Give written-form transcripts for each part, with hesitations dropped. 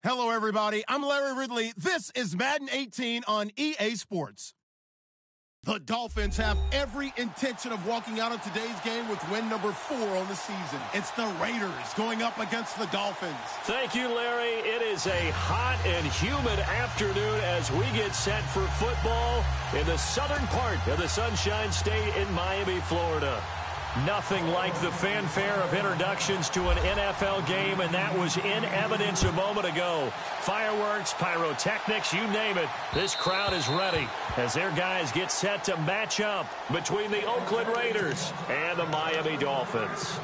Hello, everybody. I'm Larry Ridley. This is Madden 18 on EA Sports. The Dolphins have every intention of walking out of today's game with win number 4 on the season. It's the Raiders going up against the Dolphins. Thank you, Larry. It is a hot and humid afternoon as we get set for football in the southern part of the Sunshine State in Miami, Florida. Nothing like the fanfare of introductions to an NFL game, and that was in evidence a moment ago. Fireworks, pyrotechnics, you name it. This crowd is ready as their guys get set to match up between the Oakland Raiders and the Miami Dolphins.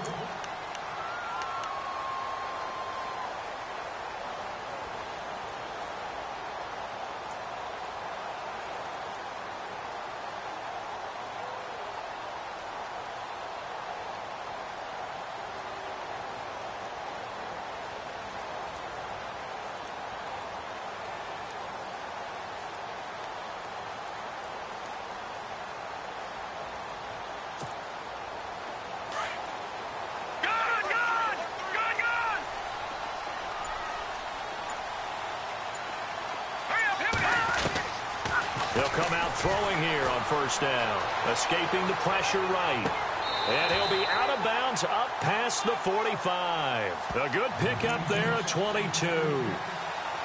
He'll come out throwing here on first down, escaping the pressure right. And he'll be out of bounds up past the 45. A good pickup there at 22.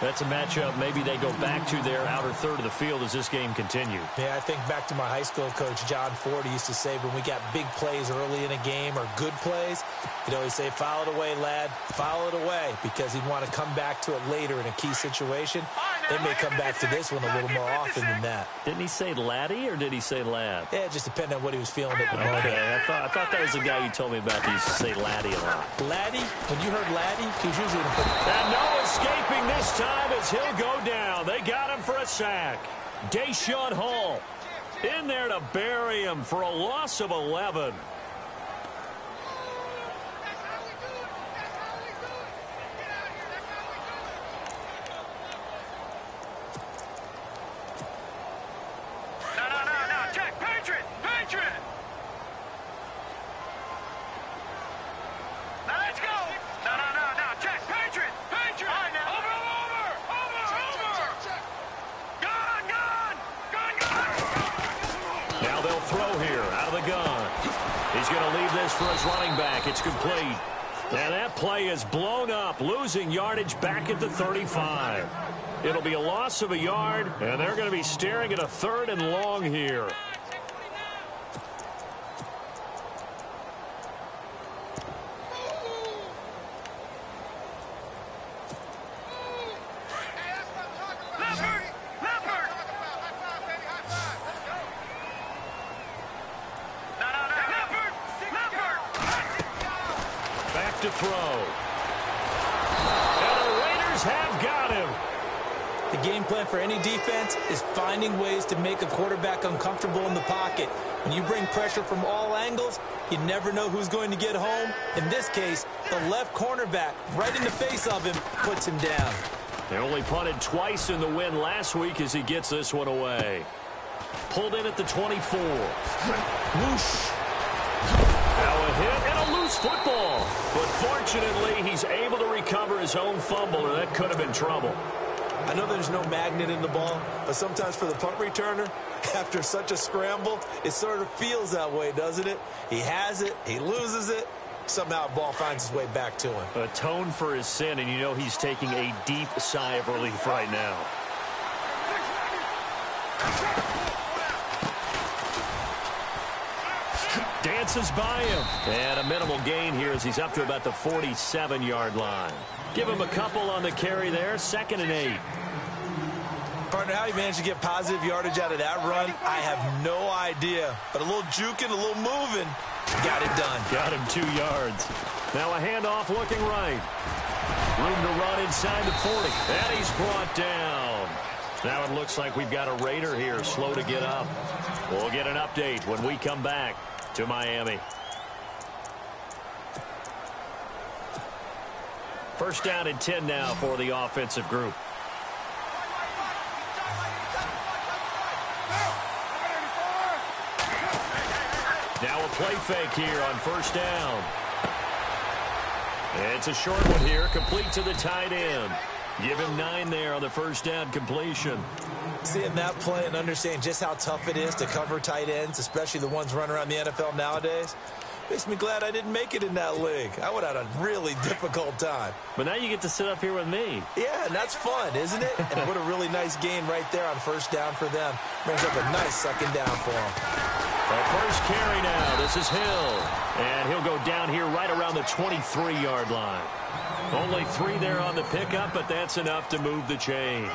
That's a matchup. Maybe they go back to their outer third of the field as this game continues. Yeah, I think back to my high school coach, John Ford. He used to say when we got big plays early in a game or good plays, he'd always say, foul it away, lad, foul it away, because he'd want to come back to it later in a key situation. They may come back to this one a little more often than that. Didn't he say laddie or did he say lad? Yeah, it just depended on what he was feeling at the moment. Okay, I thought that was the guy you told me about. He used to say laddie a lot. Laddie? When you heard laddie, he was usually going to put... And no escaping this time as he'll go down. They got him for a sack. Deshaun Hall in there to bury him for a loss of 11. For his running back, it's complete. And that play is blown up, losing yardage back at the 35. It'll be a loss of a yard, and they're going to be staring at a 3rd and long here. To throw. And the Raiders have got him. The game plan for any defense is finding ways to make a quarterback uncomfortable in the pocket. When you bring pressure from all angles, you never know who's going to get home. In this case, the left cornerback, right in the face of him, puts him down. They only punted twice in the win last week as he gets this one away. Pulled in at the 24. Whoosh. Now a hit and a loose football. But fortunately, he's able to recover his own fumble, or that could have been trouble. I know there's no magnet in the ball, but sometimes for the punt returner, after such a scramble, it sort of feels that way, doesn't it? He has it, he loses it, somehow the ball finds its way back to him. Atone for his sin, and you know he's taking a deep sigh of relief right now. Dances by him. And a minimal gain here as he's up to about the 47-yard line. Give him a couple on the carry there. 2nd and 8. Partner, how he managed to get positive yardage out of that run, I have no idea. But a little juking, a little moving, got it done. Got him 2 yards. Now a handoff looking right. Room to run inside the 40. And he's brought down. Now it looks like we've got a Raider here slow to get up. We'll get an update when we come back to Miami. First down and 10 now for the offensive group. Now a play fake here on first down. It's a short one here, complete to the tight end. Give him 9 there on the first down completion. Seeing that play and understanding just how tough it is to cover tight ends, especially the ones running around the NFL nowadays, makes me glad I didn't make it in that league. I would have had a really difficult time. But now you get to sit up here with me. Yeah, and that's fun, isn't it? And what a really nice gain right there on first down for them. Brings up a nice second down for them. The first carry now. This is Hill. And he'll go down here right around the 23-yard line. Only 3 there on the pickup, but that's enough to move the chains.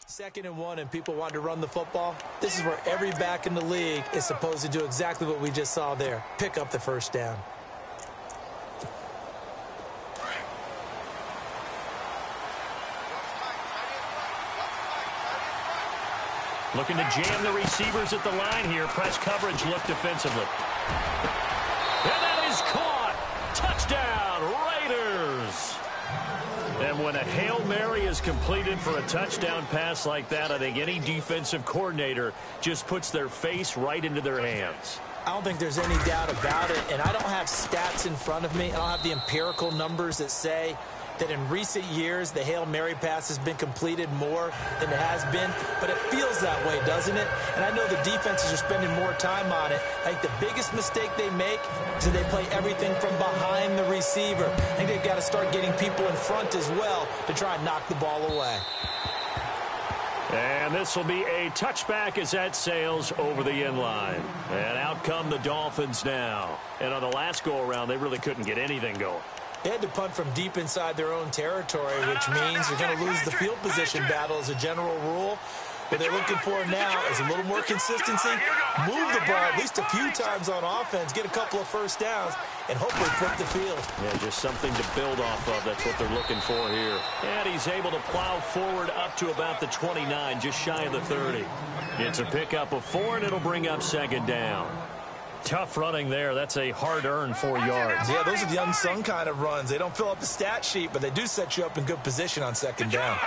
Second and 1, and people want to run the football. This is where every back in the league is supposed to do exactly what we just saw there. Pick up the first down. Looking to jam the receivers at the line here. Press coverage look defensively. And that is caught. Touchdown, Raiders. And when a Hail Mary is completed for a touchdown pass like that, I think any defensive coordinator just puts their face right into their hands. I don't think there's any doubt about it, and I don't have stats in front of me. I don't have the empirical numbers that say that in recent years the Hail Mary pass has been completed more than it has been, but it feels that way, doesn't it? And I know the defenses are spending more time on it. I think the biggest mistake they make is that they play everything from behind the receiver. I think they've got to start getting people in front as well to try and knock the ball away. And this will be a touchback as that sails over the end line. And out come the Dolphins now. And on the last go-around, they really couldn't get anything going. They had to punt from deep inside their own territory, which means you're going to lose the field position battle as a general rule. What they're looking for now is a little more consistency, move the ball at least a few times on offense, get a couple of first downs, and hopefully flip the field. Yeah, just something to build off of. That's what they're looking for here. And he's able to plow forward up to about the 29, just shy of the 30. It's a pickup of 4, and it'll bring up second down. Tough running there. That's a hard-earned 4 yards. Yeah, those are the unsung kind of runs. They don't fill up the stat sheet, but they do set you up in good position on second down.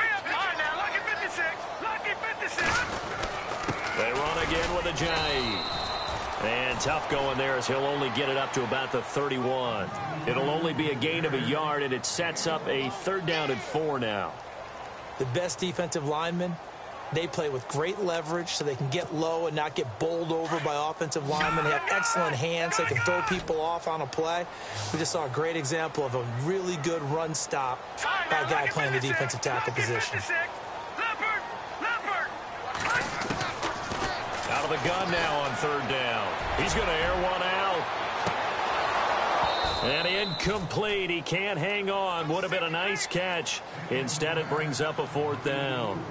They run again with a Jai. And tough going there as he'll only get it up to about the 31. It'll only be a gain of a yard, and it sets up a 3rd down and 4 now. The best defensive linemen, they play with great leverage so they can get low and not get bowled over by offensive linemen. They have excellent hands. They can throw people off on a play. We just saw a great example of a really good run stop by a guy playing the defensive tackle position. Out of the gun now on 3rd down. He's going to air one out. And incomplete. He can't hang on. Would have been a nice catch. Instead, it brings up a 4th down.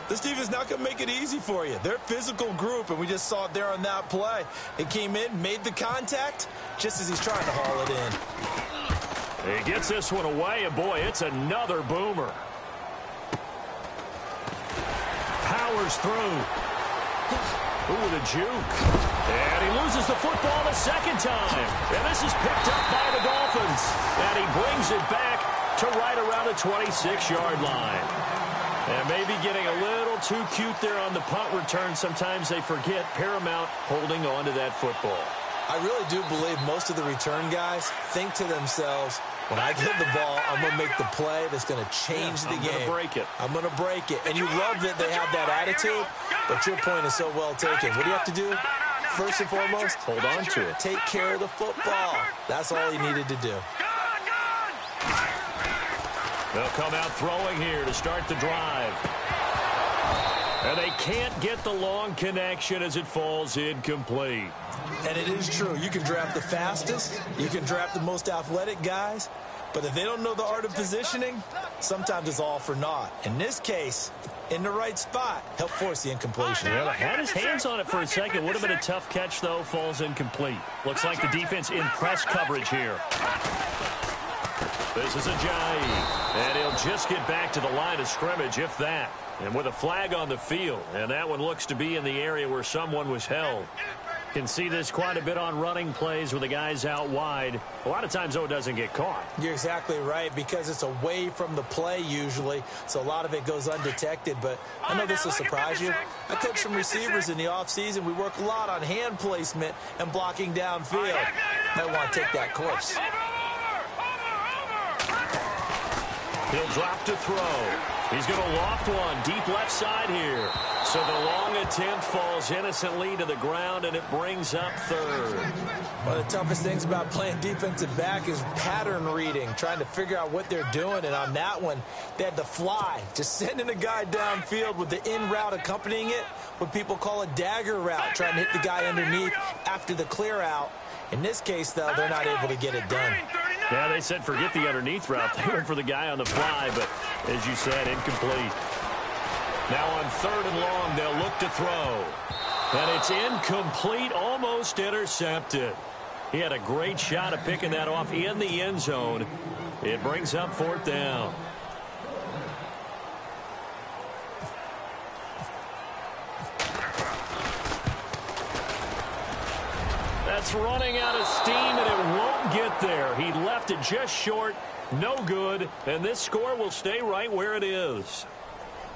This defense is not going to make it easy for you. They're a physical group, and we just saw it there on that play. They came in, made the contact, just as he's trying to haul it in. He gets this one away, and boy, it's another boomer. Powers through. Ooh, the juke. And he loses the football the second time. And this is picked up by the Dolphins. And he brings it back to right around the 26-yard line. And maybe getting a little too cute there on the punt return. Sometimes they forget paramount holding on to that football. I really do believe most of the return guys think to themselves, when I get the ball, I'm going to make the play that's going to change the game. I'm going to break it. I'm going to break it. And you love that they have that attitude, but your point is so well taken. What do you have to do? First and foremost, hold on to it. Take care of the football. That's all he needed to do. They'll come out throwing here to start the drive. And they can't get the long connection as it falls incomplete. And it is true. You can draft the fastest. You can draft the most athletic guys. But if they don't know the art of positioning, sometimes it's all for naught. In this case, in the right spot, help force the incompletion. Well, had his hands on it for a second. Would have been a tough catch, though. Falls incomplete. Looks like the defense in press coverage here. This is Ajayi, and he'll just get back to the line of scrimmage, if that. And with a flag on the field, and that one looks to be in the area where someone was held. Can see this quite a bit on running plays with the guys out wide. A lot of times, though, it doesn't get caught. You're exactly right, because it's away from the play usually, so a lot of it goes undetected. But I know this will surprise you. I coach some receivers in the offseason. We work a lot on hand placement and blocking downfield. Might want to take that course. He'll drop to throw. He's going to loft one deep left side here. So the long attempt falls innocently to the ground, and it brings up third. One of the toughest things about playing defensive back is pattern reading, trying to figure out what they're doing. And on that one, they had the fly, just sending a guy downfield with the in route accompanying it, what people call a dagger route, trying to hit the guy underneath after the clear out. In this case, though, they're not able to get it done. Yeah, they said forget the underneath route. They went for the guy on the fly, but as you said, incomplete. Now on 3rd and long, they'll look to throw. And it's incomplete, almost intercepted. He had a great shot at picking that off in the end zone. It brings up 4th down. That's running out of steam, and it won't get there. He left it just short, no good, and this score will stay right where it is.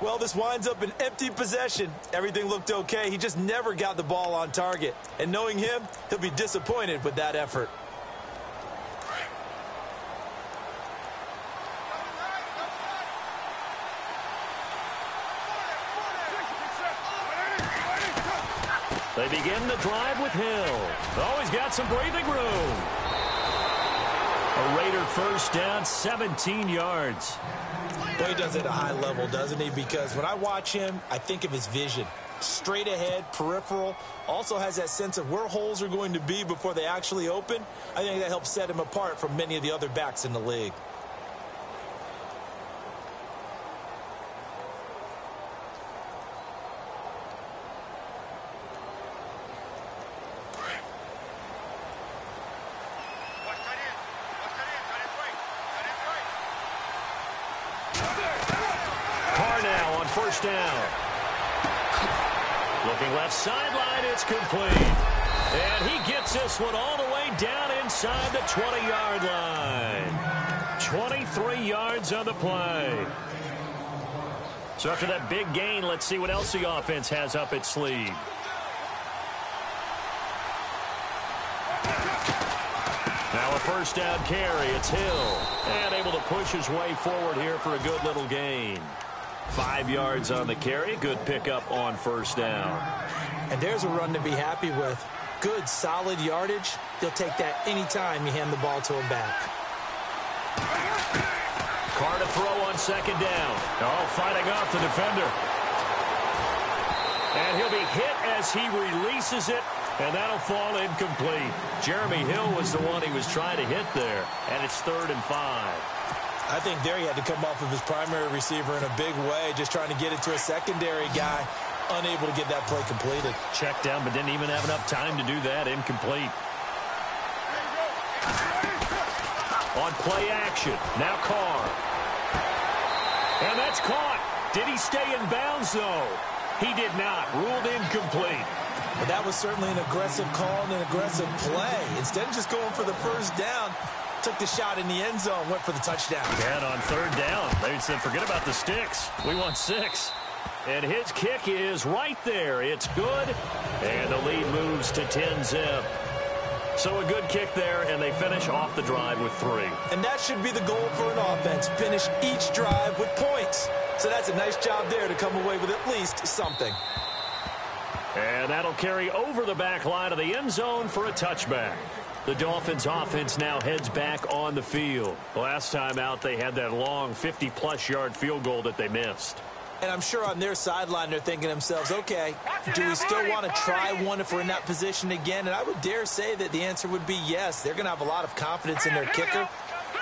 Well, this winds up an empty possession. Everything looked okay. He just never got the ball on target. And knowing him, he'll be disappointed with that effort. They begin the drive with Hill. Oh, he's got some breathing room. A Raider first down, 17 yards. Well, he does it at a high level, doesn't he? Because when I watch him, I think of his vision. Straight ahead, peripheral. Also has that sense of where holes are going to be before they actually open. I think that helps set him apart from many of the other backs in the league. First down. Looking left sideline, it's complete. And he gets this one all the way down inside the 20-yard line. 23 yards on the play. So after that big gain, let's see what else the offense has up its sleeve. Now a first down carry. It's Hill. And able to push his way forward here for a good little gain. 5 yards on the carry. Good pickup on first down. And there's a run to be happy with. Good, solid yardage. He'll take that anytime you hand the ball to him back. Carr to throw on second down. Oh, fighting off the defender. And he'll be hit as he releases it, and that'll fall incomplete. Jeremy Hill was the one he was trying to hit there, and it's 3rd and 5. I think there he had to come off of his primary receiver in a big way, just trying to get it to a secondary guy, unable to get that play completed. Checked down, but didn't even have enough time to do that. Incomplete. On play action, now Carr. And that's caught. Did he stay in bounds, though? He did not. Ruled incomplete. But that was certainly an aggressive call and an aggressive play. Instead of just going for the first down, took the shot in the end zone, went for the touchdown. And on 3rd down, they said, forget about the sticks. We want 6. And his kick is right there. It's good. And the lead moves to 10-zip. So a good kick there, and they finish off the drive with 3. And that should be the goal for an offense. Finish each drive with points. So that's a nice job there to come away with at least something. And that'll carry over the back line of the end zone for a touchback. The Dolphins offense now heads back on the field. Last time out, they had that long 50-plus yard field goal that they missed. And I'm sure on their sideline, they're thinking to themselves, okay, do we still want to try one if we're in that position again? And I would dare say that the answer would be yes. They're going to have a lot of confidence in their kicker.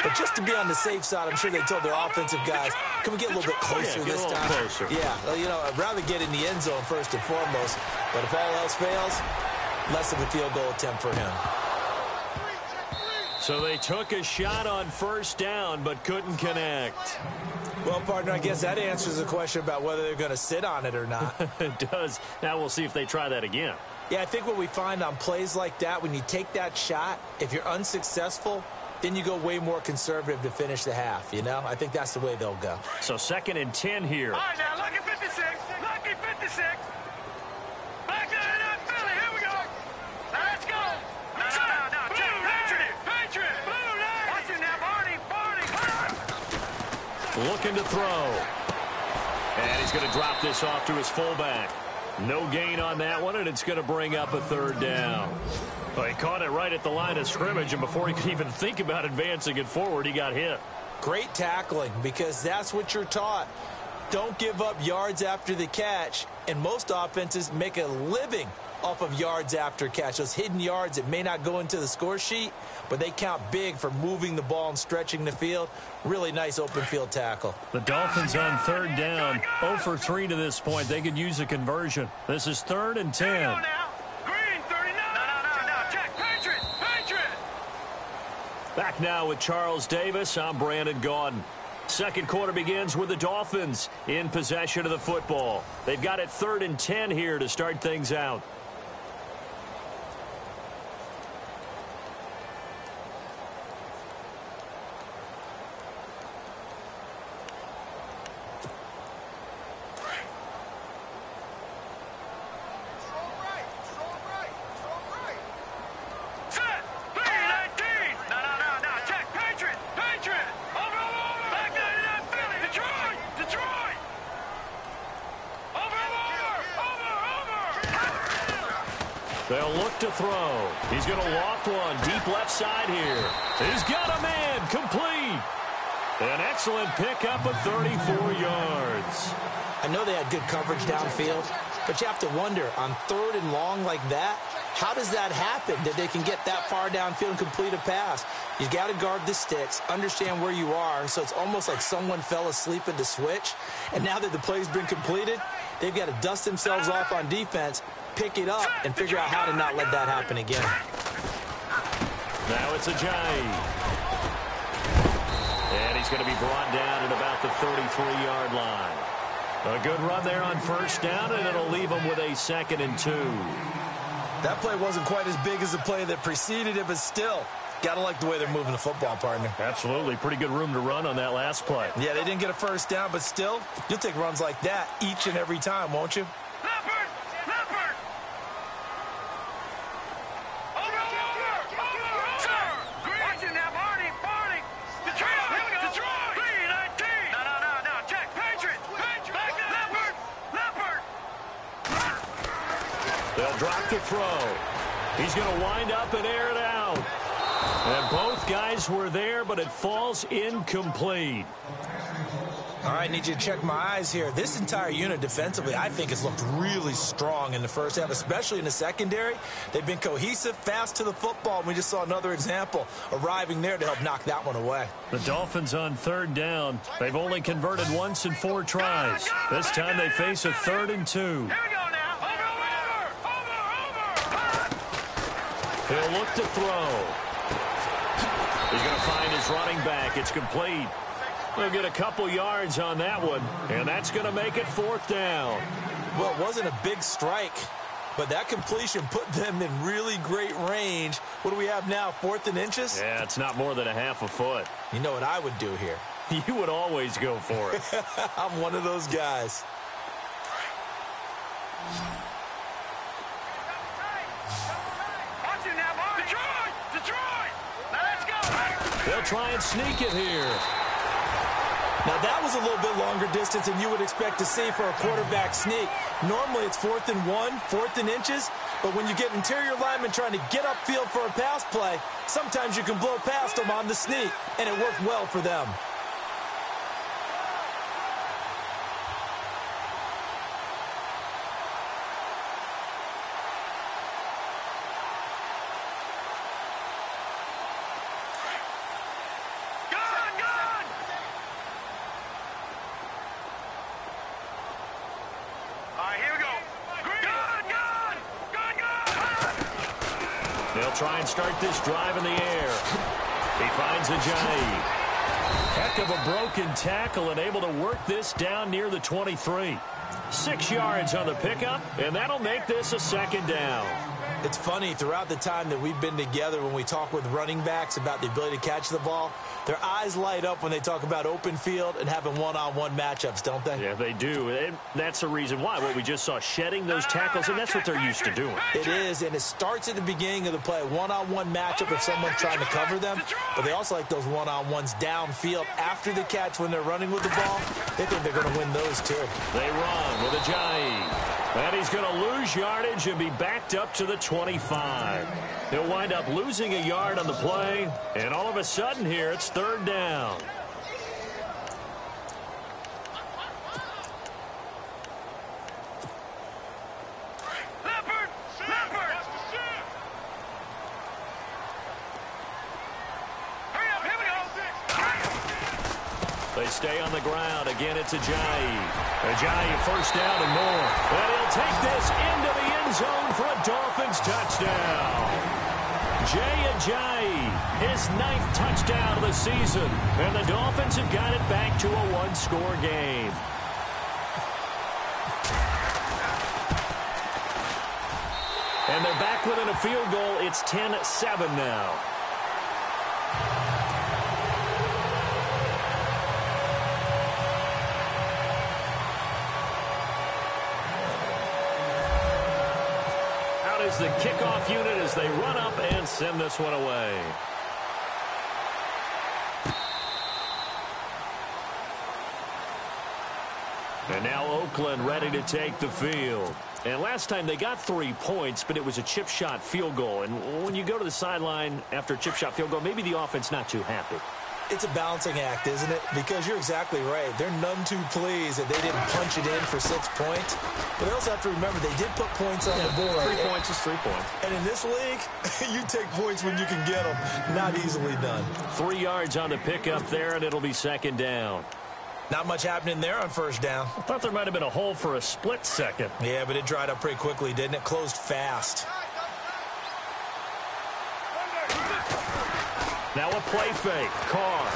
But just to be on the safe side, I'm sure they told their offensive guys, can we get a little bit closer this time? Closer. Yeah, well, you know, I'd rather get in the end zone first and foremost. But if all else fails, less of a field goal attempt for him. So they took a shot on first down but couldn't connect. Well, partner, I guess that answers the question about whether they're going to sit on it or not. It does. Now we'll see if they try that again. Yeah, I think what we find on plays like that, when you take that shot, if you're unsuccessful, then you go way more conservative to finish the half, you know? I think that's the way they'll go. So 2nd and 10 here. All right, now, lucky 56. Lucky 56. Back to the Philly. Here we go. Now, let's go. No. Patriot. Blue line. Watch it now, Barney. Looking to throw. And he's going to drop this off to his fullback. No gain on that one, and it's going to bring up a 3rd down. Well, he caught it right at the line of scrimmage, and before he could even think about advancing it forward, he got hit. Great tackling, because that's what you're taught. Don't give up yards after the catch, and most offenses make a living off of yards after catch. Those hidden yards that may not go into the score sheet, but they count big for moving the ball and stretching the field. Really nice open field tackle. The Dolphins on 3rd down, 0 for 3 to this point. They could use a conversion. This is 3rd and 10. Green, 39. No. Check. Patriot. Back now with Charles Davis. I'm Brandon Gaudin. Second quarter begins with the Dolphins in possession of the football. They've got it 3rd and 10 here to start things out. They'll look to throw. He's going to loft one deep left side here. He's got a man complete. An excellent pickup of 34 yards. I know they had good coverage downfield, but you have to wonder, on 3rd and long like that, how does that happen that they can get that far downfield and complete a pass? You got to guard the sticks, understand where you are, so it's almost like someone fell asleep at the switch, and now that the play's been completed, they've got to dust themselves off on defense, pick it up, and figure out how to not let that happen again. Now it's Ajayi. And he's going to be brought down at about the 33-yard line. A good run there on first down, and it'll leave him with a 2nd and 2. That play wasn't quite as big as the play that preceded it, but still, got to like the way they're moving the football, partner. Absolutely. Pretty good room to run on that last play. Yeah, they didn't get a first down, but still, you'll take runs like that each and every time, won't you? They'll drop the throw. He's going to wind up and air it out. And both guys were there, but it falls incomplete. All right, need you to check my eyes here. This entire unit defensively, I think, has looked really strong in the first half, especially in the secondary. They've been cohesive, fast to the football. We just saw another example arriving there to help knock that one away. The Dolphins on 3rd down. They've only converted once in 4 tries. This time they face a 3rd and 2. Here we go now. He'll look to throw. He's going to find his running back. It's complete. They'll get a couple yards on that one, and that's going to make it 4th down. Well, it wasn't a big strike, but that completion put them in really great range. What do we have now, 4th and inches? Yeah, it's not more than a half a foot. You know what I would do here? You would always go for it. I'm one of those guys. They'll try and sneak it here. Now, that was a little bit longer distance than you would expect to see for a quarterback sneak. Normally, it's 4th and 1, 4th and inches, but when you get interior linemen trying to get upfield for a pass play, sometimes you can blow past them on the sneak, and it worked well for them. They'll try and start this drive in the air. He finds Ajayi. Heck of a broken tackle and able to work this down near the 23. 6 yards on the pickup, and that'll make this a second down. It's funny, throughout the time that we've been together, when we talk with running backs about the ability to catch the ball, their eyes light up when they talk about open field and having one-on-one matchups, don't they? Yeah, they do. And that's the reason why. What we just saw, shedding those tackles, and that's what they're used to doing. It is, and it starts at the beginning of the play, one-on-one matchup if someone's trying to cover them, but they also like those one-on-ones downfield after the catch when they're running with the ball. They think they're going to win those, too. They run with Ajayi. And he's going to lose yardage and be backed up to the 25. He'll wind up losing a yard on the play, and all of a sudden here, it's third down. They stay on the ground. Again, it's Ajayi. Ajayi first down and more. And he'll take this into the end zone for a Dolphins touchdown. Jay Ajayi, his 9th touchdown of the season. And the Dolphins have got it back to a one-score game. And they're back within a field goal. It's 10-7 now. Is the kickoff unit as they run up and send this one away. And now Oakland ready to take the field. And last time they got 3 points, but it was a chip shot field goal. And when you go to the sideline after a chip shot field goal, maybe the offense not too happy. It's a balancing act, isn't it? Because you're exactly right. They're none too pleased that they didn't punch it in for 6 points. But they also have to remember they did put points on the board. 3 points is 3 points. And in this league, you take points when you can get them. Not easily done. 3 yards on the pickup there, and it'll be second down. Not much happening there on first down. I thought there might have been a hole for a split second. Yeah, but it dried up pretty quickly, didn't it? Closed fast. Now a play fake. Carr.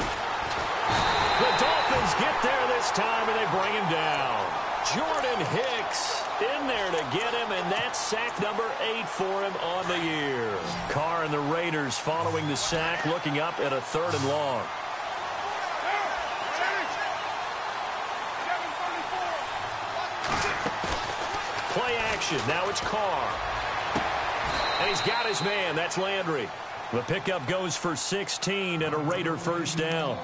The Dolphins get there this time, and they bring him down. Jordan Hicks in there to get him, and that's sack number 8 for him on the year. Carr and the Raiders following the sack, looking up at a 3rd and long. Play action. Now it's Carr. And he's got his man. That's Landry. The pickup goes for 16 and a Raider first down.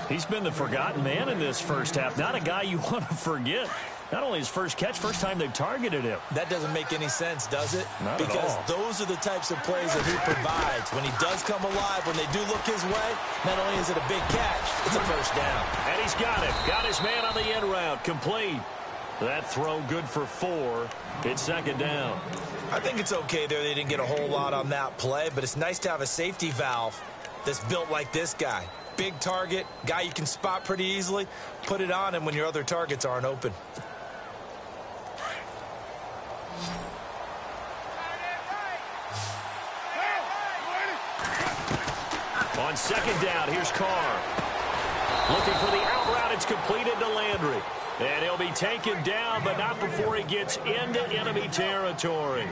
He's been the forgotten man in this first half. Not a guy you want to forget. Not only his first catch, first time they've targeted him. That doesn't make any sense, does it? Not because at all. Those are the types of plays that he provides. When he does come alive, when they do look his way, not only is it a big catch, it's a first down. And he's got it. Got his man on the end route. Complete. That throw good for 4. It's second down. I think it's okay there. They didn't get a whole lot on that play, but it's nice to have a safety valve that's built like this guy. Big target, guy you can spot pretty easily. Put it on him when your other targets aren't open. On second down, here's Carr. Looking for the out route. It's completed to Landry. And he'll be taken down, but not before he gets into enemy territory.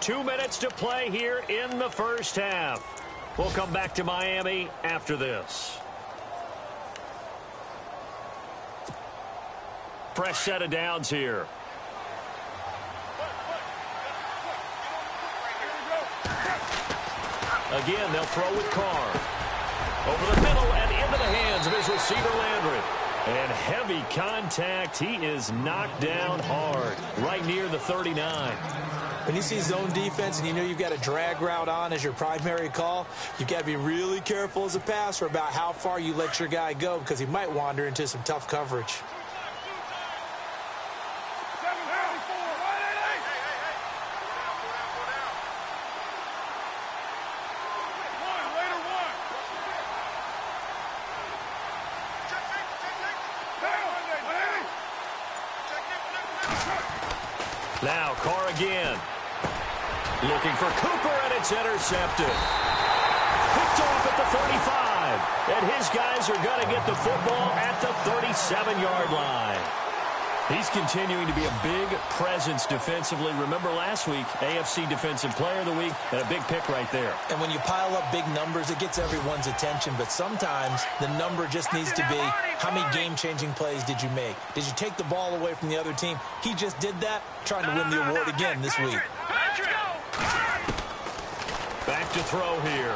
2 minutes to play here in the first half. We'll come back to Miami after this. Fresh set of downs here. Again, they'll throw with Carr. Over the middle and into the hands of his receiver, Landry. And heavy contact. He is knocked down hard, right near the 39. When you see zone defense and you know you've got a drag route on as your primary call, you've got to be really careful as a passer about how far you let your guy go because he might wander into some tough coverage. Now Carr again. Looking for Cooper, and it's intercepted. Picked off at the 35. And his guys are going to get the football at the 37-yard line. He's continuing to be a big presence defensively. Remember last week, AFC Defensive Player of the Week, and a big pick right there. And when you pile up big numbers, it gets everyone's attention. But sometimes the number just needs to be, how many game-changing plays did you make? Did you take the ball away from the other team? He just did that, trying to win the award again this week. Back to throw here.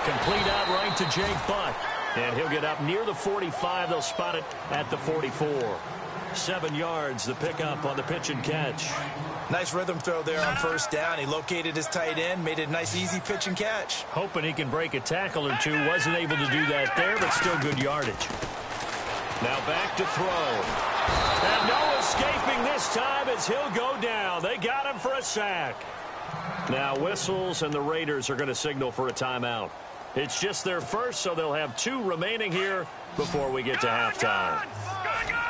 Complete out right to Jake Butt. And he'll get up near the 45. They'll spot it at the 44. 7 yards, the pickup on the pitch and catch. Nice rhythm throw there on first down. He located his tight end, made it a nice, easy pitch and catch. Hoping he can break a tackle or two. Wasn't able to do that there, but still good yardage. Now back to throw. And no escaping this time as he'll go down. They got him for a sack. Now whistles, and the Raiders are going to signal for a timeout. It's just their first, so they'll have 2 remaining here before we get to halftime.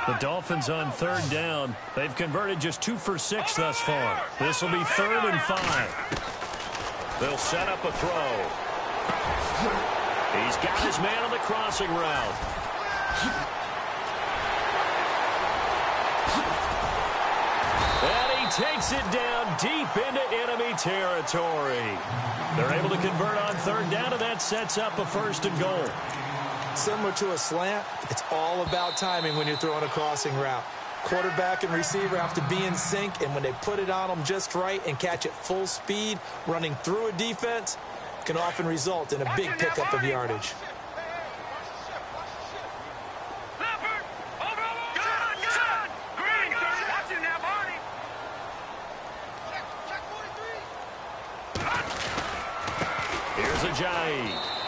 The Dolphins on third down. They've converted just 2 for 6 thus far. This will be 3rd and 5. They'll set up a throw. He's got his man on the crossing route. And he takes it down deep into enemy territory. They're able to convert on third down, and that sets up a 1st and goal. Similar to a slant, it's all about timing when you're throwing a crossing route. Quarterback and receiver have to be in sync, and when they put it on them just right and catch it full speed, running through a defense, can often result in a big pickup of yardage.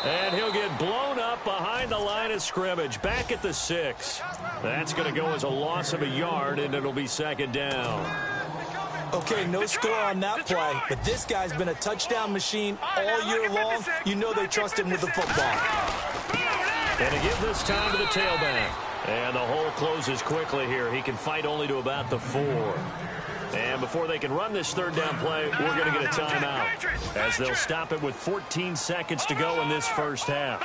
And he'll get blown up behind the line of scrimmage. Back at the 6. That's going to go as a loss of a yard, and it'll be 2nd down. Okay, no score on that play, but this guy's been a touchdown machine all year long. You know they trust him with the football. And to give this time to the tailback. And the hole closes quickly here. He can fight only to about the 4. And before they can run this third down play, we're going to get a timeout, as they'll stop it with 14 seconds to go in this first half.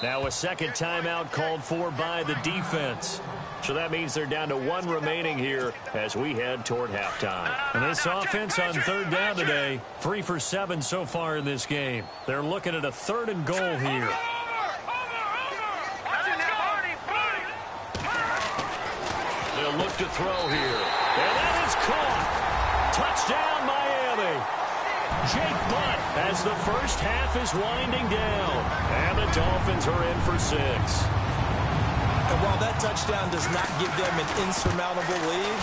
Now a second timeout called for by the defense. So that means they're down to 1 remaining here as we head toward halftime. And this offense on third down today, 3 for 7 so far in this game. They're looking at a 3rd and goal here. Look to throw here. And that is caught. Touchdown, Miami. Jake Butt as the first half is winding down. And the Dolphins are in for 6. And while that touchdown does not give them an insurmountable lead,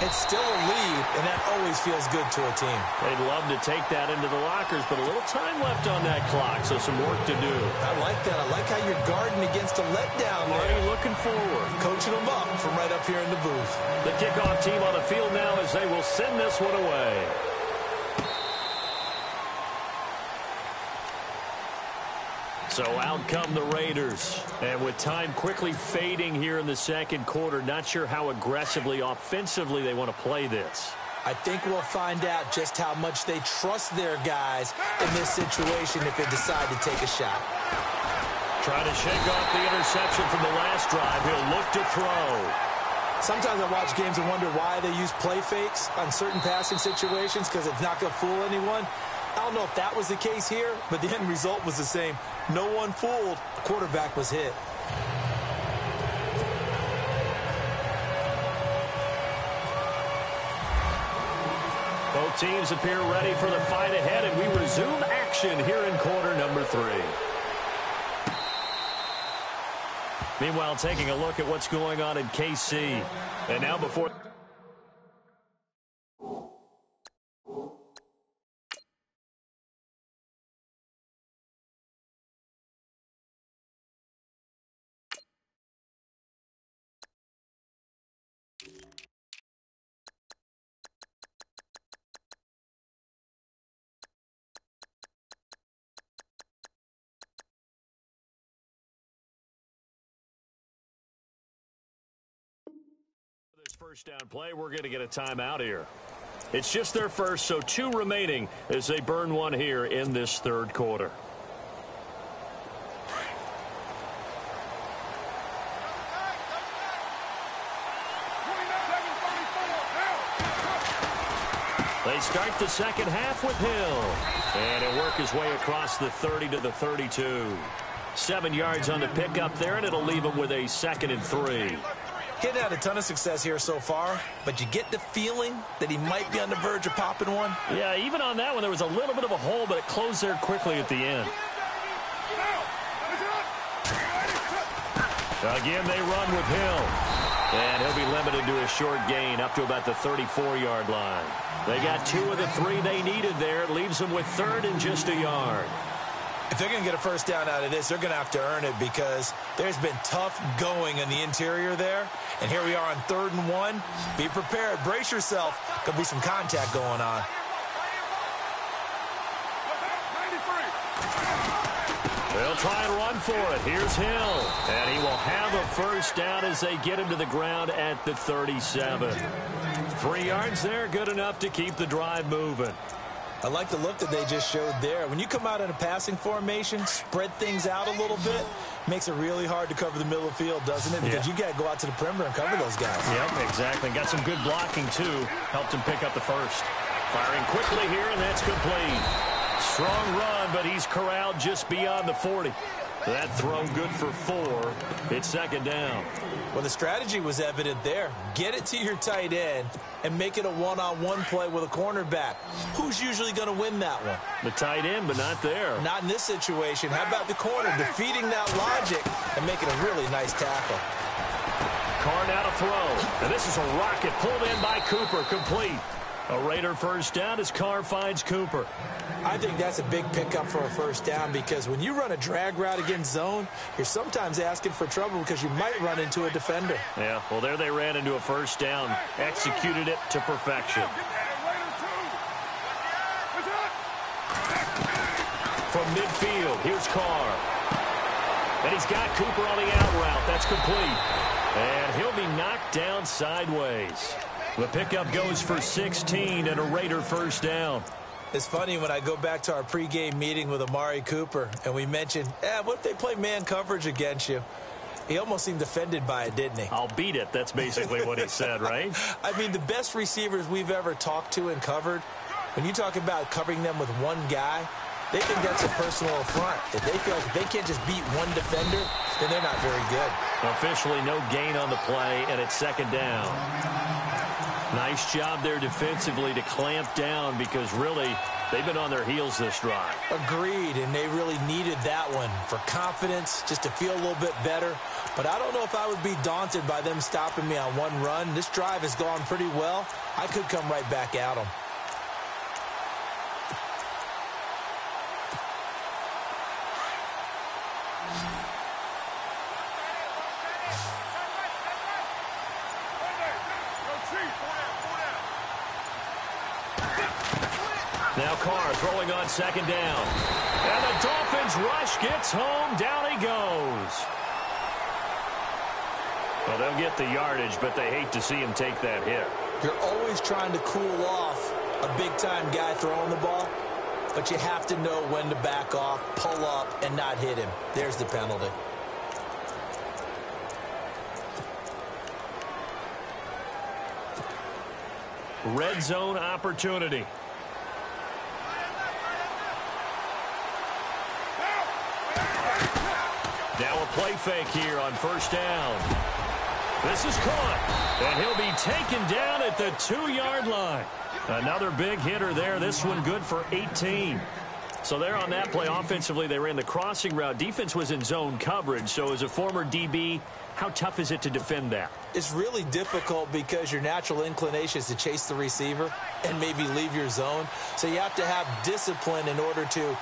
it's still a lead, and that always feels good to a team. They'd love to take that into the lockers, but a little time left on that clock, so some work to do. I like that. I like how you're guarding against a letdown there. Already looking forward. Coaching them up from right up here in the booth. The kickoff team on the field now as they will send this one away. So out come the Raiders. And with time quickly fading here in the second quarter, not sure how aggressively, offensively they want to play this. I think we'll find out just how much they trust their guys in this situation if they decide to take a shot. Trying to shake off the interception from the last drive. He'll look to throw. Sometimes I watch games and wonder why they use play fakes on certain passing situations, because it's not going to fool anyone. I don't know if that was the case here, but the end result was the same. No one fooled. The quarterback was hit. Both teams appear ready for the fight ahead, and we resume action here in quarter number 3. Meanwhile, taking a look at what's going on in KC. And now before... First down play, we're going to get a timeout here. It's just their first, so 2 remaining as they burn one here in this third quarter. They start the second half with Hill. And he'll work his way across the 30 to the 32. 7 yards on the pickup there, and it'll leave him with a 2nd and 3. He's had a ton of success here so far, but you get the feeling that he might be on the verge of popping one. Yeah, even on that one, there was a little bit of a hole, but it closed there quickly at the end. Again, they run with Hill. And he'll be limited to a short gain up to about the 34-yard line. They got 2 of the 3 they needed there. It leaves them with 3rd and just a yard. If they're going to get a first down out of this, they're going to have to earn it because there's been tough going in the interior there. And here we are on 3rd and 1. Be prepared. Brace yourself. There'll be some contact going on. They'll try and run for it. Here's Hill. And he will have a first down as they get him to the ground at the 37. 3 yards there, good enough to keep the drive moving. I like the look that they just showed there. When you come out in a passing formation, spread things out a little bit, makes it really hard to cover the middle of the field, doesn't it? Because you got to go out to the perimeter and cover those guys. Yep, exactly. Got some good blocking, too. Helped him pick up the first. Firing quickly here, and that's complete. Strong run, but he's corralled just beyond the 40. That throw good for 4. It's 2nd down. Well, the strategy was evident there. Get it to your tight end and make it a one-on-one play with a cornerback. Who's usually going to win that one? The tight end, but not there. Not in this situation. How about the corner defeating that logic and making a really nice tackle? Carr now to throw. And this is a rocket pulled in by Cooper, complete. A Raider first down as Carr finds Cooper. I think that's a big pickup for a first down because when you run a drag route against zone, you're sometimes asking for trouble because you might run into a defender. Yeah, well, there they ran into a first down. Executed it to perfection. From midfield, here's Carr. And he's got Cooper on the out route. That's complete. And he'll be knocked down sideways. The pickup goes for 16 and a Raider first down. It's funny when I go back to our pregame meeting with Amari Cooper and we mentioned, what if they play man coverage against you? He almost seemed offended by it, didn't he? I'll beat it. That's basically what he said, right? I mean, the best receivers we've ever talked to and covered, when you talk about covering them with one guy, they think that's a personal affront. If they feel like they can't just beat one defender, then they're not very good. Officially no gain on the play, and it's 2nd down. Nice job there defensively to clamp down because really they've been on their heels this drive. Agreed, and they really needed that one for confidence, just to feel a little bit better. But I don't know if I would be daunted by them stopping me on one run. This drive has gone pretty well. I could come right back at them. Now Carr throwing on 2nd down. And the Dolphins rush gets home. Down he goes. Well, they'll get the yardage, but they hate to see him take that hit. You're always trying to cool off a big-time guy throwing the ball, but you have to know when to back off, pull up, and not hit him. There's the penalty. Red zone opportunity. Now a play fake here on first down. This is caught, and he'll be taken down at the 2-yard line. Another big hitter there. This one good for 18. So there on that play, offensively, they ran the crossing route. Defense was in zone coverage. So as a former DB, how tough is it to defend that? It's really difficult because your natural inclination is to chase the receiver and maybe leave your zone. So you have to have discipline in order to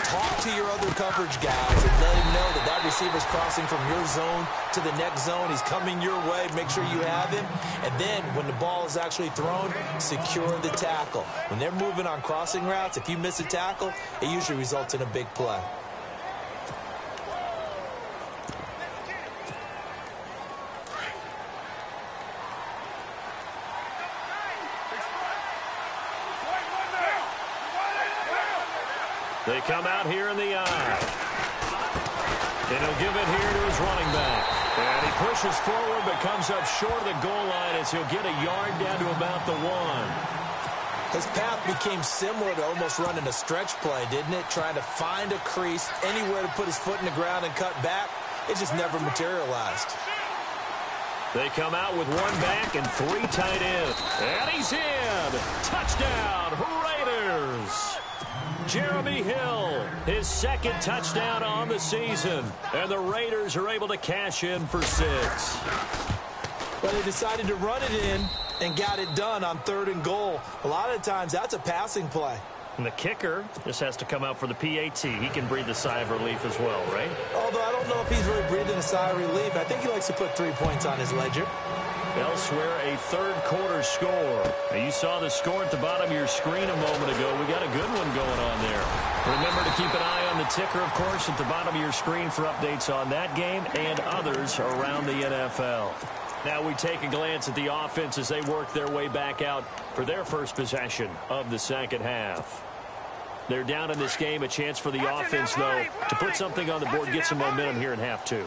talk to your other coverage guys and let him know that that receiver's crossing from your zone to the next zone. He's coming your way. Make sure you have him. And then when the ball is actually thrown, secure the tackle. When they're moving on crossing routes, if you miss a tackle, it usually results in a big play. They come out here in the eye. And he'll give it here to his running back. And he pushes forward but comes up short of the goal line as he'll get a yard down to about the 1. His path became similar to almost running a stretch play, didn't it? Trying to find a crease, anywhere to put his foot in the ground and cut back. It just never materialized. They come out with 1 back and 3 tight ends. And he's in. Touchdown, Raiders. Jeremy Hill, his 2nd touchdown on the season. And the Raiders are able to cash in for 6. But they decided to run it in and got it done on 3rd and goal. A lot of times that's a passing play. And the kicker just has to come out for the PAT. He can breathe a sigh of relief as well, right? Although I don't know if he's really breathing a sigh of relief. I think he likes to put 3 points on his ledger. Elsewhere, a 3rd quarter score. Now, you saw the score at the bottom of your screen a moment ago. We got a good one going on there. Remember to keep an eye on the ticker, of course, at the bottom of your screen for updates on that game and others around the NFL. Now we take a glance at the offense as they work their way back out for their first possession of the second half. They're down in this game. A chance for the offense, though, to put something on the board, get some momentum here in half 2.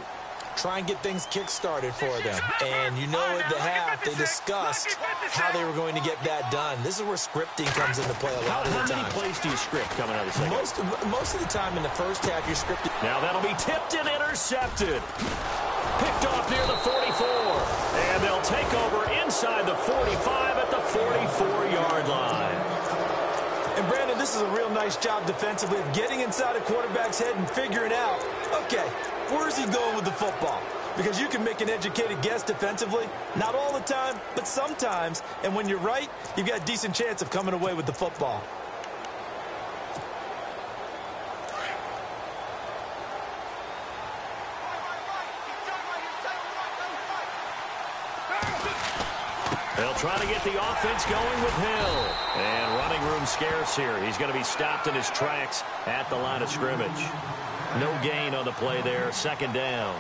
Try and get things kick-started for them. And you know at the half, they discussed how they were going to get that done. This is where scripting comes into play a lot of the time. How many plays do you script coming out of the second? Most of the time in the first half, you're scripted. Now that'll be tipped and intercepted. Picked off near the 44. And they'll take over inside the 45 at the 44-yard line. And, Brandon, this is a real nice job defensively of getting inside a quarterback's head and figuring out, okay, where is he going with the football? Because you can make an educated guess defensively. Not all the time, but sometimes. And when you're right, you've got a decent chance of coming away with the football. They'll try to get the offense going with Hill. And running room scarce here. He's going to be stopped in his tracks at the line of scrimmage. No gain on the play there. 2nd down.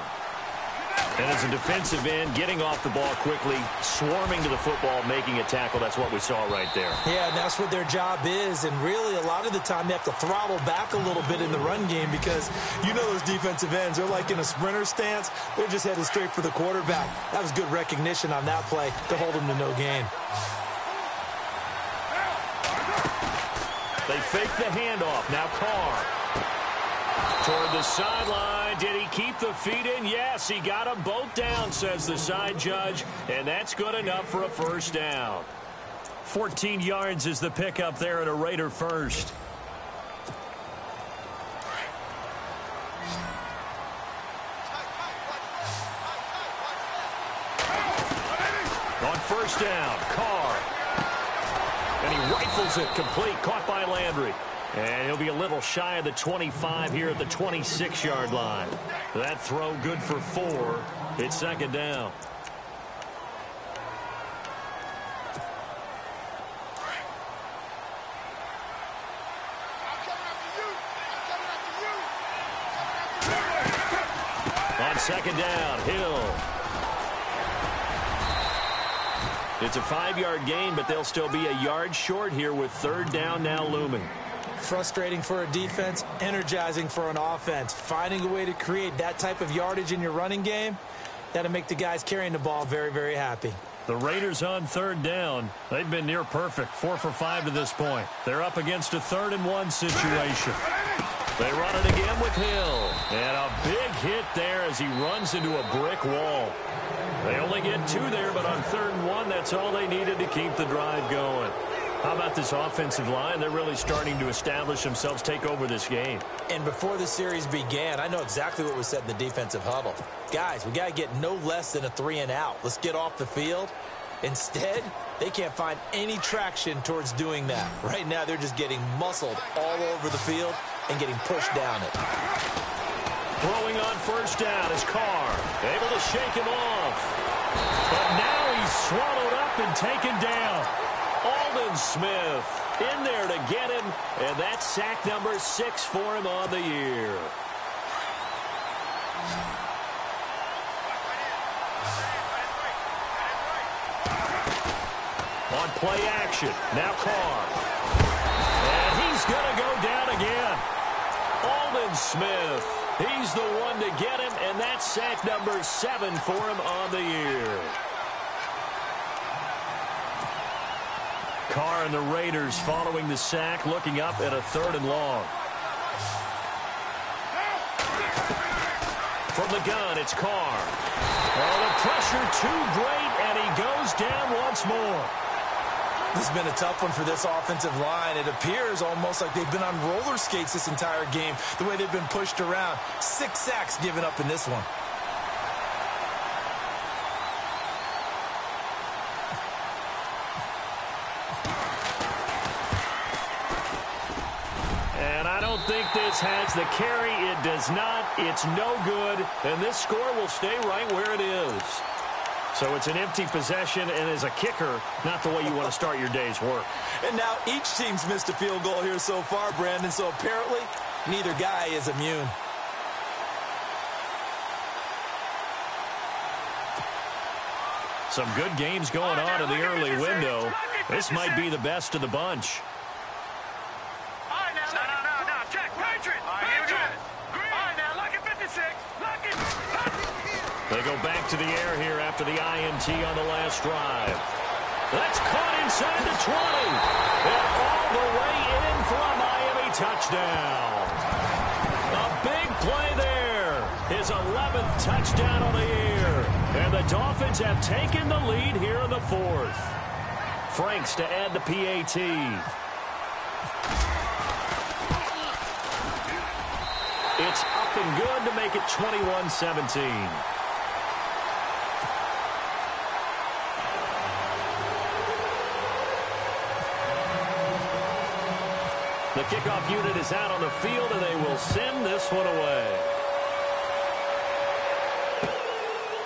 And as a defensive end, getting off the ball quickly, swarming to the football, making a tackle. That's what we saw right there. Yeah, and that's what their job is. And really, a lot of the time, they have to throttle back a little bit in the run game because you know those defensive ends, they're like in a sprinter stance. They're just headed straight for the quarterback. That was good recognition on that play to hold them to no gain. They fake the handoff. Now Carr. Toward the sideline. Did he keep the feet in? Yes, he got them both down, says the side judge. And that's good enough for a first down. 14 yards is the pickup there at a Raider first. On first down, Carr. And he rifles it complete, caught by Landry. And he'll be a little shy of the 25 here at the 26-yard line. That throw good for 4. It's 2nd down. On 2nd down, Hill. It's a 5-yard gain, but they'll still be a yard short here with 3rd down now looming. Frustrating for a defense, energizing for an offense. Finding a way to create that type of yardage in your running game, that'll make the guys carrying the ball very, very happy. The Raiders on 3rd down. They've been near perfect, 4 for 5 to this point. They're up against a 3rd and 1 situation. They run it again with Hill. And a big hit there as he runs into a brick wall. They only get 2 there, but on 3rd and 1, that's all they needed to keep the drive going. How about this offensive line? They're really starting to establish themselves, take over this game. And before the series began, I know exactly what was said in the defensive huddle. Guys, we got to get no less than a 3 and out. Let's get off the field. Instead, they can't find any traction towards doing that. Right now, they're just getting muscled all over the field and getting pushed down it. Throwing on first down is Carr. Able to shake him off. But now he's swallowed up and taken down. Aldon Smith in there to get him, and that's sack number 6 for him on the year. On play action, now Carr. And he's going to go down again. Aldon Smith. He's the one to get him, and that's sack number 7 for him on the year. Carr and the Raiders following the sack, looking up at a 3rd and long. From the gun, it's Carr. Oh, the pressure too great, and he goes down once more. This has been a tough one for this offensive line. It appears almost like they've been on roller skates this entire game, the way they've been pushed around. 6 sacks given up in this one. And I don't think this has the carry. It does not. It's no good. And this score will stay right where it is. So it's an empty possession, and as a kicker, not the way you want to start your day's work. And now each team's missed a field goal here so far, Brandon, so apparently neither guy is immune. Some good games going on in the early window. This might be the best of the bunch. No, check, Patriot. They go back to the air here after the INT on the last drive. That's caught inside the 20. And all the way in for a Miami touchdown. A big play there. His 11th touchdown on the year. And the Dolphins have taken the lead here in the 4th. Franks to add the PAT. It's up and good to make it 21-17. The kickoff unit is out on the field, and they will send this one away.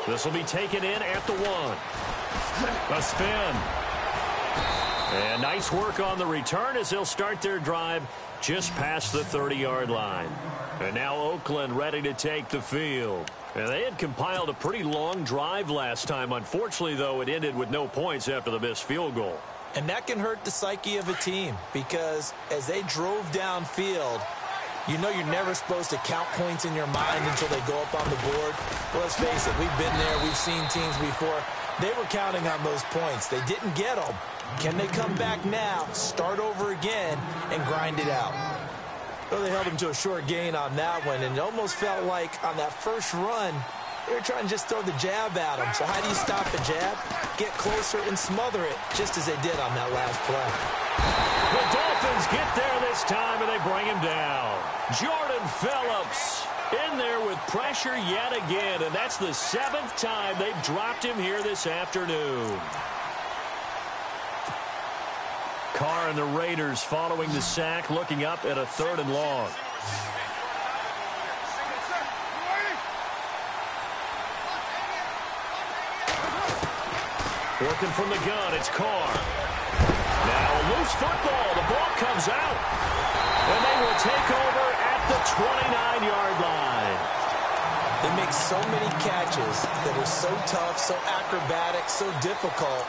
This will be taken in at the 1. A spin. And nice work on the return as they'll start their drive just past the 30-yard line. And now Oakland ready to take the field. And they had compiled a pretty long drive last time. Unfortunately, though, it ended with no points after the missed field goal. And that can hurt the psyche of a team because as they drove downfield, you know you're never supposed to count points in your mind until they go up on the board. Well, let's face it, we've been there. We've seen teams before. They were counting on those points. They didn't get them. Can they come back now, start over again, and grind it out? Well, they held them to a short gain on that one, and it almost felt like on that first run, they were trying to just throw the jab at them. So how do you stop a jab? Get closer and smother it, just as they did on that last play. The Dolphins get there this time, and they bring him down. Jordan Phillips in there with pressure yet again, and that's the 7th time they've dropped him here this afternoon. Carr and the Raiders following the sack, looking up at a 3rd and long. Working from the gun, it's Carr. Now a loose football. The ball comes out. And they will take over at the 29-yard line. They make so many catches that are so tough, so acrobatic, so difficult,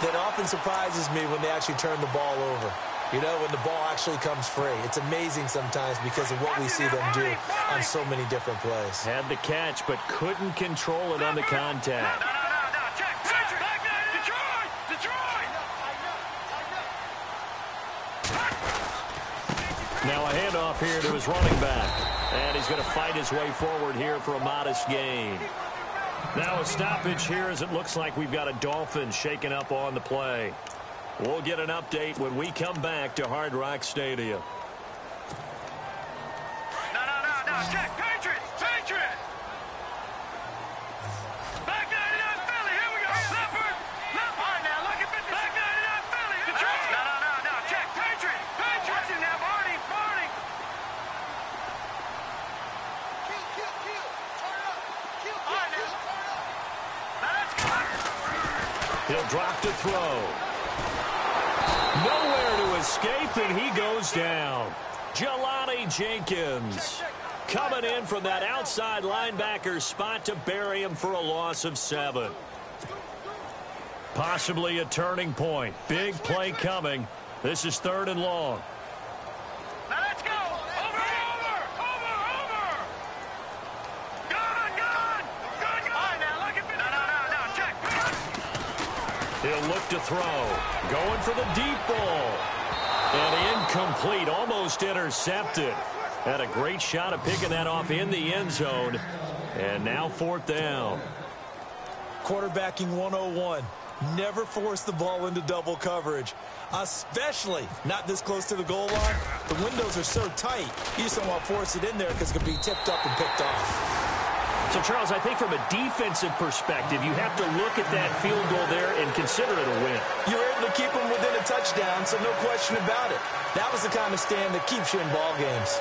that often surprises me when they actually turn the ball over. You know, when the ball actually comes free. It's amazing sometimes because of what we see them do on so many different plays. Had the catch, but couldn't control it on the contact. Now a handoff here to his running back. And he's going to fight his way forward here for a modest gain. Now a stoppage here as it looks like we've got a Dolphin shaken up on the play. We'll get an update when we come back to Hard Rock Stadium. No, check, Patriot! Back 99 Philly, here we go! Leopard! All right, now, look at 50. Back 99 Philly, Detroit! No, check, Patriot! Watch it now, Barney! All right, now let's go! He'll drop to throw. Nowhere to escape, and he goes down. Jelani Jenkins coming in from that outside linebacker spot to bury him for a loss of 7. Possibly a turning point. Big play coming. This is 3rd and long. Now let's go! Over! He'll look to throw. Going for the deep ball. And incomplete, almost intercepted. Had a great shot of picking that off in the end zone. And now 4th down. Quarterbacking 101. Never force the ball into double coverage, especially not this close to the goal line. The windows are so tight, you just don't want to force it in there because it could be tipped up and picked off. So, Charles, I think from a defensive perspective, you have to look at that field goal there and consider it a win. You're able to keep them within a touchdown, so no question about it. That was the kind of stand that keeps you in ball games.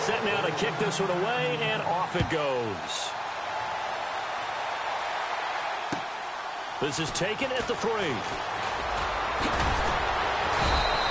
Set now to kick this one away, and off it goes. This is taken at the 3.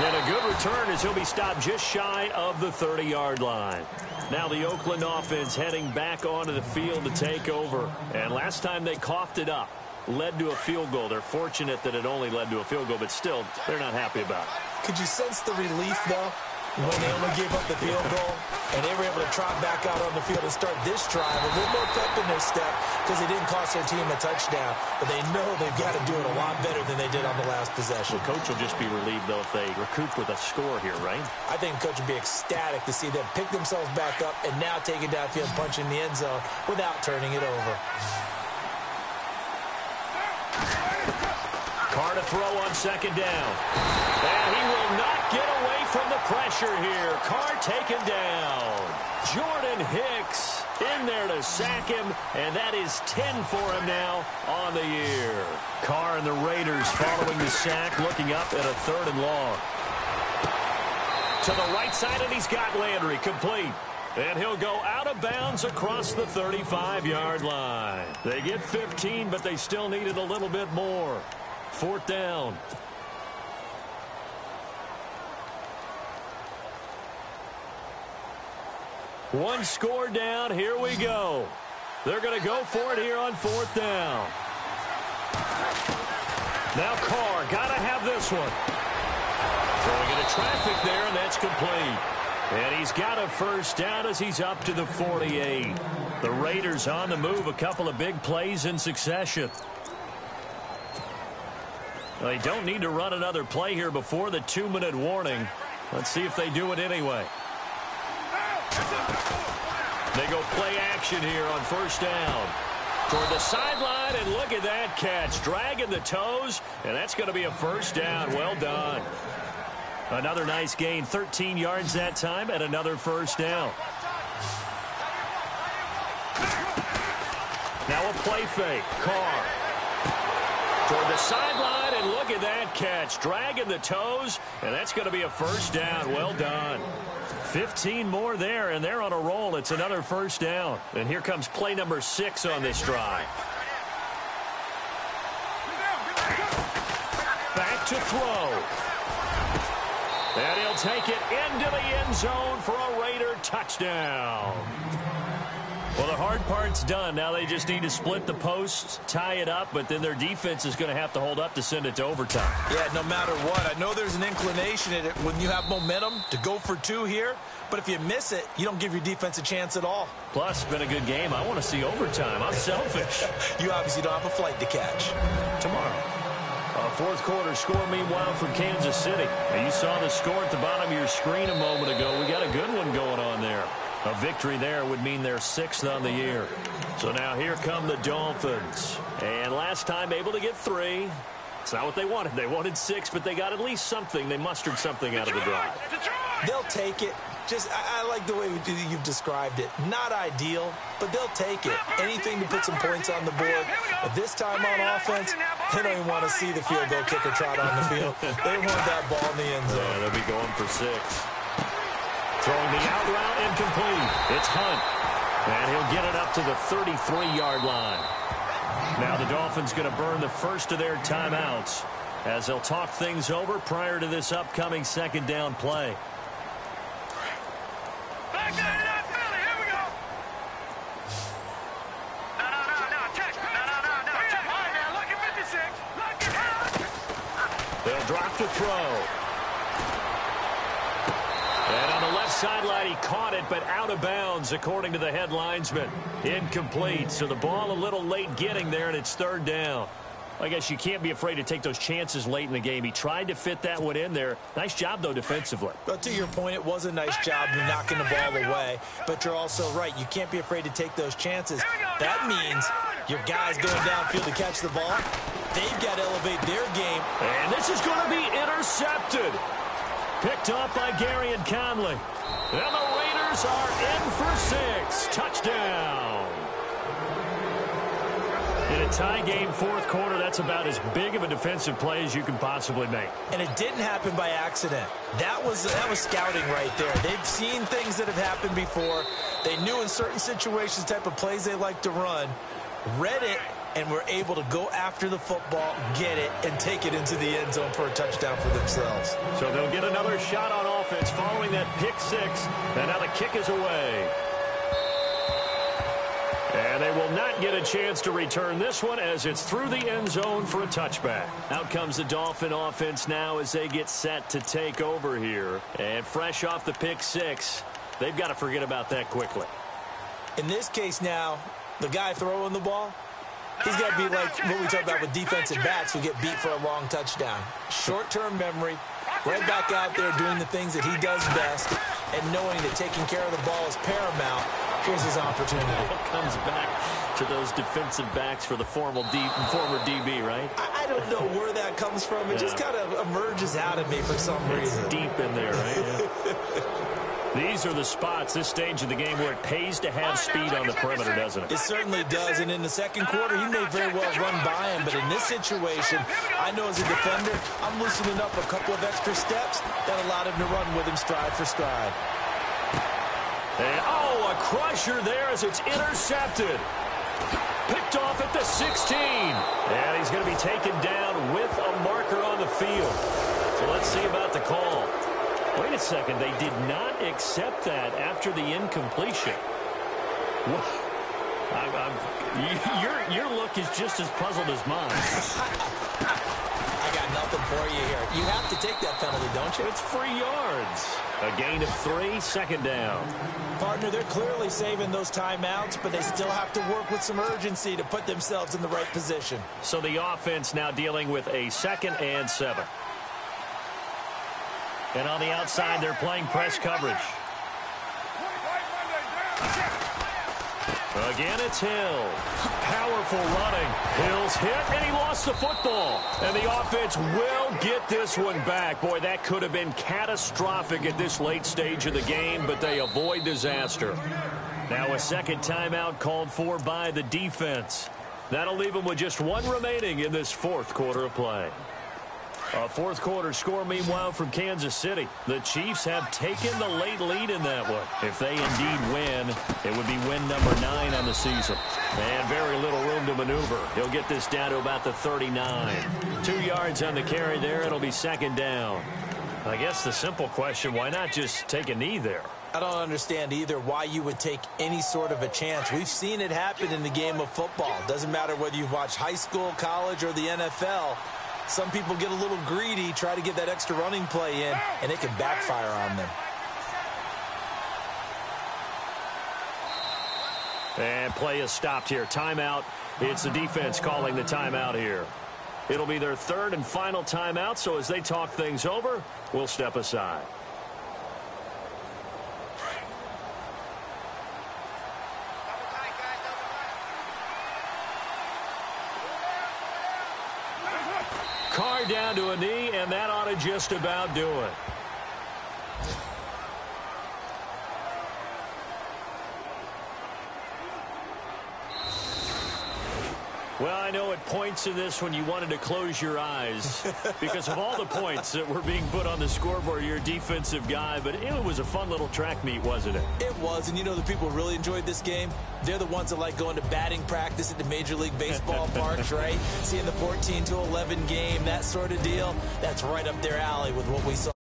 And a good return as he'll be stopped just shy of the 30-yard line. Now the Oakland offense heading back onto the field to take over. And last time they coughed it up, led to a field goal. They're fortunate that it only led to a field goal, but still, they're not happy about it. Could you sense the relief, though, when they only gave up the field goal and they were able to trot back out on the field and start this drive a little more pep in their step because they didn't cost their team a touchdown, but they know they've got to do it a lot better than they did on the last possession. The coach will just be relieved, though, if they recoup with a score here, right? I think the coach would be ecstatic to see them pick themselves back up and now take it downfield and punch in the end zone without turning it over. Carr to throw on 2nd down. And he will not get away from the pressure here. Carr taken down. Jordan Hicks in there to sack him, and that is 10 for him now on the year. Carr and the Raiders following the sack, looking up at a 3rd and long. To the right side, and he's got Landry complete. And he'll go out of bounds across the 35-yard line. They get 15, but they still needed a little bit more. 4th down. One score down. Here we go. They're going to go for it here on 4th down. Now Carr, got to have this one. Throwing into traffic there, and that's complete. And he's got a 1st down as he's up to the 48. The Raiders on the move, a couple of big plays in succession. They don't need to run another play here before the 2-minute warning. Let's see if they do it anyway. They go play action here on 1st down. Toward the sideline, and look at that catch. Dragging the toes, and that's going to be a 1st down. Well done. Another nice gain, 13 yards that time, and another 1st down. Now a play fake. Carr. Toward the sideline, and look at that catch. Dragging the toes, and that's going to be a 1st down. Well done. 15 more there, and they're on a roll. It's another 1st down. And here comes play number 6 on this drive. Back to throw. And he'll take it into the end zone for a Raider touchdown. Well, the hard part's done. Now they just need to split the posts, tie it up, but then their defense is going to have to hold up to send it to overtime. Yeah, no matter what. I know there's an inclination in it when you have momentum to go for 2 here, but if you miss it, you don't give your defense a chance at all. Plus, it's been a good game. I want to see overtime. I'm selfish. You obviously don't have a flight to catch. Tomorrow. A 4th quarter score, meanwhile, from Kansas City. Now, you saw the score at the bottom of your screen a moment ago. We got a good one going on there. A victory there would mean they're 6th on the year. So now here come the Dolphins. And last time able to get 3. It's not what they wanted. They wanted 6, but they got at least something. They mustered something out of the drive. They'll take it. I like the way you've described it. Not ideal, but they'll take it. Anything to put some points on the board. But this time on offense, they don't even want to see the field goal kicker trot on the field. They want that ball in the end zone. Yeah, they'll be going for 6. Throwing the out route incomplete. It's Hunt. And he'll get it up to the 33-yard line. Now the Dolphins going to burn the first of their timeouts as they'll talk things over prior to this upcoming 2nd down play. Back to that Philly. Here we go. No. Check. No. Check. All right, now, look at 56. Look at They'll drop to throw. And on the left sideline. He caught it, but out of bounds, according to the head linesman. Incomplete. So the ball a little late getting there, and it's third down. I guess you can't be afraid to take those chances late in the game. He tried to fit that one in there. Nice job, though, defensively. Well, to your point, it was a nice job knocking the ball away. But you're also right. You can't be afraid to take those chances. That means your guys going downfield to catch the ball, they've got to elevate their game. And this is going to be intercepted. Picked off by Gary and Conley. And the Raiders are in for 6. Touchdown. In a tie game, fourth quarter, that's about as big of a defensive play as you can possibly make. And it didn't happen by accident. That was scouting right there. They've seen things that have happened before. They knew in certain situations the type of plays they like to run, read it, and were able to go after the football, get it, and take it into the end zone for a touchdown for themselves. So they'll get another shot on offense following that pick 6. And now the kick is away. And they will not get a chance to return this one as it's through the end zone for a touchback. Out comes the Dolphin offense now as they get set to take over here. And fresh off the pick 6, they've got to forget about that quickly. In this case now, the guy throwing the ball, he's got to be like what we talk about with defensive backs who get beat for a long touchdown. Short-term memory, right back out there doing the things that he does best, and knowing that taking care of the ball is paramount. Here's his opportunity. It comes back to those defensive backs for the former DB, right? I don't know where that comes from. It just kind of emerges out of me for some reason. It's deep in there, right? Yeah. These are the spots, this stage of the game, where it pays to have speed on the perimeter, doesn't it? It certainly does, and in the second quarter, he may very well run by him, but in this situation, I know as a defender, I'm loosening up a couple of extra steps that allowed him to run with him stride for stride. And, a crusher there as it's intercepted. Picked off at the 16. And he's going to be taken down with a marker on the field. So let's see about the call. Wait a second. They did not accept that after the incompletion. Your look is just as puzzled as mine. I got nothing for you here. You have to take that penalty, don't you? It's free yards. A gain of 3, second down. Partner, they're clearly saving those timeouts, but they still have to work with some urgency to put themselves in the right position. So the offense now dealing with a 2nd and 7. And on the outside, they're playing press coverage. Again, it's Hill. Powerful running. Hill's hit, and he lost the football. And the offense will get this one back. Boy, that could have been catastrophic at this late stage of the game, but they avoid disaster. Now a second timeout called for by the defense. That'll leave them with just 1 remaining in this fourth quarter of play. A fourth quarter score, meanwhile, from Kansas City. The Chiefs have taken the late lead in that one. If they indeed win, it would be win number 9 on the season. And very little room to maneuver. He'll get this down to about the 39. 2 yards on the carry there. It'll be second down. I guess the simple question, why not just take a knee there? I don't understand either why you would take any sort of a chance. We've seen it happen in the game of football. Doesn't matter whether you've watched high school, college, or the NFL. Some people get a little greedy, try to get that extra running play in, and it can backfire on them. And play is stopped here. Timeout. It's the defense calling the timeout here. It'll be their 3rd and final timeout, so as they talk things over, we'll step aside. Carr down to a knee, and that ought to just about do it. Well, I know at points in this when you wanted to close your eyes because of all the points that were being put on the scoreboard. You're a defensive guy, but it was a fun little track meet, wasn't it? It was, and you know the people who really enjoyed this game? They're the ones that like going to batting practice at the Major League Baseball parks, right? Seeing the 14-11 game, that sort of deal. That's right up their alley with what we saw